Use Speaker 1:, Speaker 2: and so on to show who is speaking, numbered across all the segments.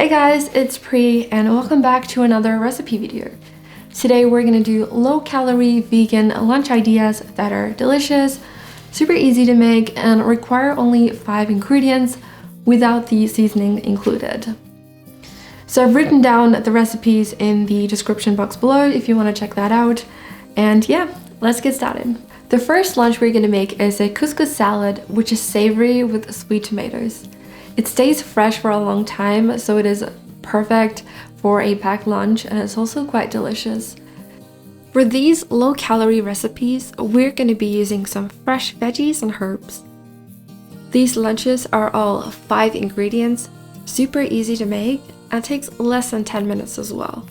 Speaker 1: Hey guys, it's Pri and welcome back to another recipe video. Today we're gonna do low-calorie vegan lunch ideas that are delicious, super easy to make, and require only 5 ingredients without the seasoning included. So I've written down the recipes in the description box below if you want to check that out. And yeah, let's get started. The first lunch we're gonna make is a couscous salad, which is savory with sweet tomatoes. It stays fresh for a long time, so it is perfect for a packed lunch, and it's also quite delicious. For these low-calorie recipes, we're going to be using some fresh veggies and herbs. These lunches are all 5 ingredients, super easy to make, and takes less than 10 minutes as well.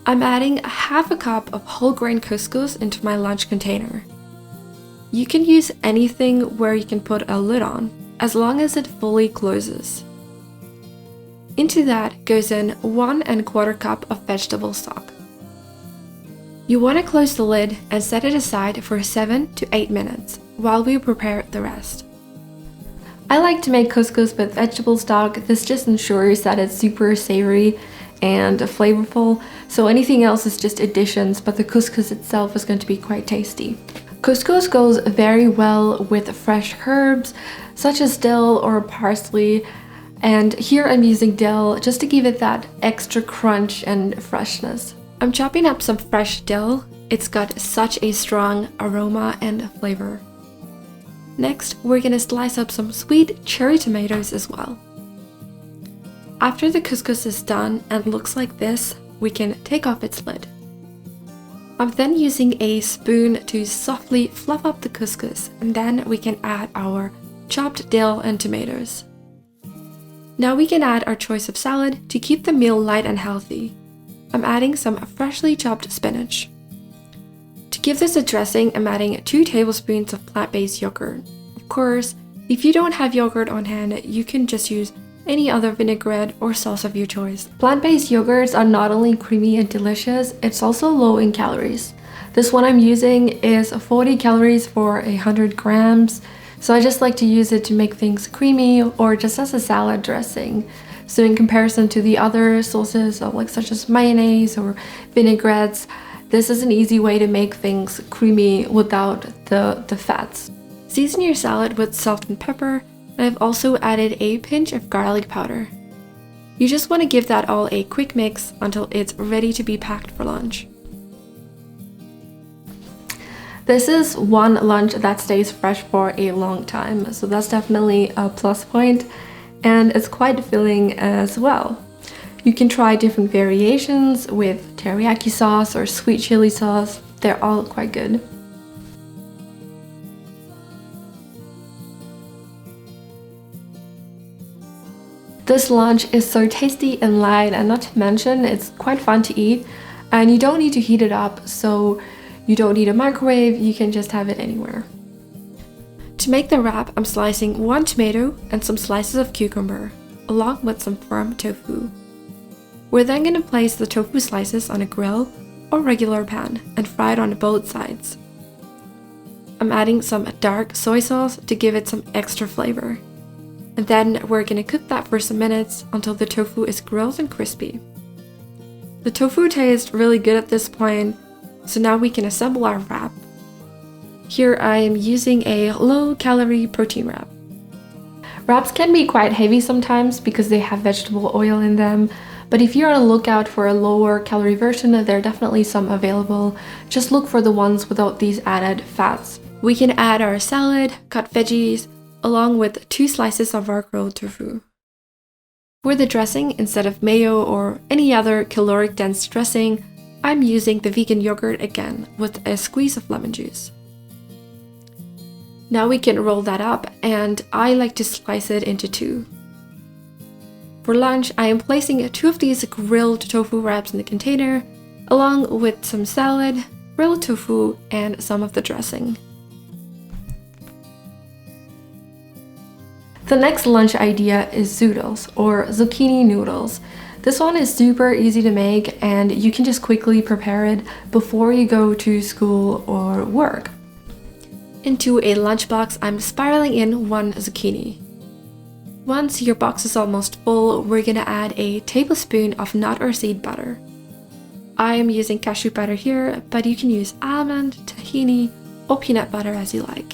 Speaker 1: I'm adding half a cup of whole grain couscous into my lunch container. You can use anything where you can put a lid on, as long as it fully closes. Into that goes in 1 1/4 cup of vegetable stock. You want to close the lid and set it aside for 7 to 8 minutes while we prepare the rest. I like to make couscous with vegetable stock. This just ensures that it's super savory and flavorful, so anything else is just additions, but the couscous itself is going to be quite tasty. Couscous goes very well with fresh herbs such as dill or parsley, and here I'm using dill just to give it that extra crunch and freshness. I'm chopping up some fresh dill. It's got such a strong aroma and flavor. Next, we're gonna slice up some sweet cherry tomatoes as well. After the couscous is done and looks like this, we can take off its lid. I'm then using a spoon to softly fluff up the couscous, and then we can add our chopped dill and tomatoes. Now we can add our choice of salad to keep the meal light and healthy. I'm adding some freshly chopped spinach. To give this a dressing, I'm adding 2 tablespoons of plant-based yogurt. Of course, if you don't have yogurt on hand, you can just use any other vinaigrette or sauce of your choice. Plant-based yogurts are not only creamy and delicious, it's also low in calories. This one I'm using is 40 calories for 100 grams, so I just like to use it to make things creamy or just as a salad dressing. So in comparison to the other sauces such as mayonnaise or vinaigrettes, this is an easy way to make things creamy without the fats. Season your salad with salt and pepper. I've also added a pinch of garlic powder. You just want to give that all a quick mix until it's ready to be packed for lunch. This is one lunch that stays fresh for a long time, so that's definitely a plus point, and it's quite filling as well. You can try different variations with teriyaki sauce or sweet chili sauce. They're all quite good. This lunch is so tasty and light, and not to mention it's quite fun to eat, and you don't need to heat it up, so you don't need a microwave, you can just have it anywhere. To make the wrap, I'm slicing 1 tomato and some slices of cucumber, along with some firm tofu. We're then going to place the tofu slices on a grill or regular pan and fry it on both sides. I'm adding some dark soy sauce to give it some extra flavor. And then we're gonna cook that for some minutes until the tofu is grilled and crispy. The tofu tastes really good at this point, so now we can assemble our wrap. Here I am using a low-calorie protein wrap. Wraps can be quite heavy sometimes because they have vegetable oil in them, but if you're on the lookout for a lower calorie version, there are definitely some available. Just look for the ones without these added fats. We can add our salad, cut veggies, along with 2 slices of our grilled tofu. For the dressing, instead of mayo or any other caloric-dense dressing, I'm using the vegan yogurt again with a squeeze of lemon juice. Now we can roll that up, and I like to slice it into 2. For lunch, I am placing 2 of these grilled tofu wraps in the container, along with some salad, grilled tofu, and some of the dressing. The next lunch idea is zoodles, or zucchini noodles. This one is super easy to make, and you can just quickly prepare it before you go to school or work. Into a lunchbox, I'm spiraling in 1 zucchini. Once your box is almost full, we're gonna add a tablespoon of nut or seed butter. I am using cashew butter here, but you can use almond, tahini, or peanut butter as you like.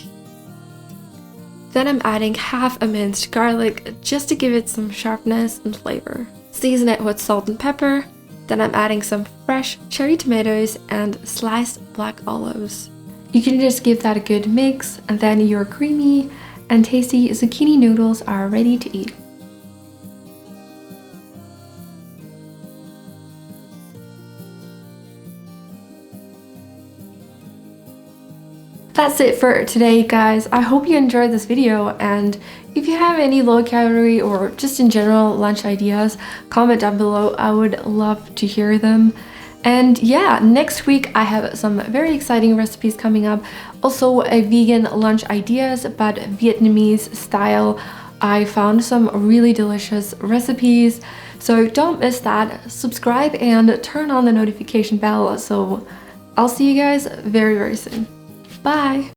Speaker 1: Then I'm adding half a minced garlic just to give it some sharpness and flavor. Season it with salt and pepper. Then I'm adding some fresh cherry tomatoes and sliced black olives. You can just give that a good mix, and then your creamy and tasty zucchini noodles are ready to eat. That's it for today, guys. I hope you enjoyed this video, and if you have any low calorie or just in general lunch ideas, comment down below. I would love to hear them. And yeah, next week I have some very exciting recipes coming up. Also a vegan lunch ideas, but Vietnamese style. I found some really delicious recipes, so don't miss that. Subscribe and turn on the notification bell. So I'll see you guys very, very soon. Bye!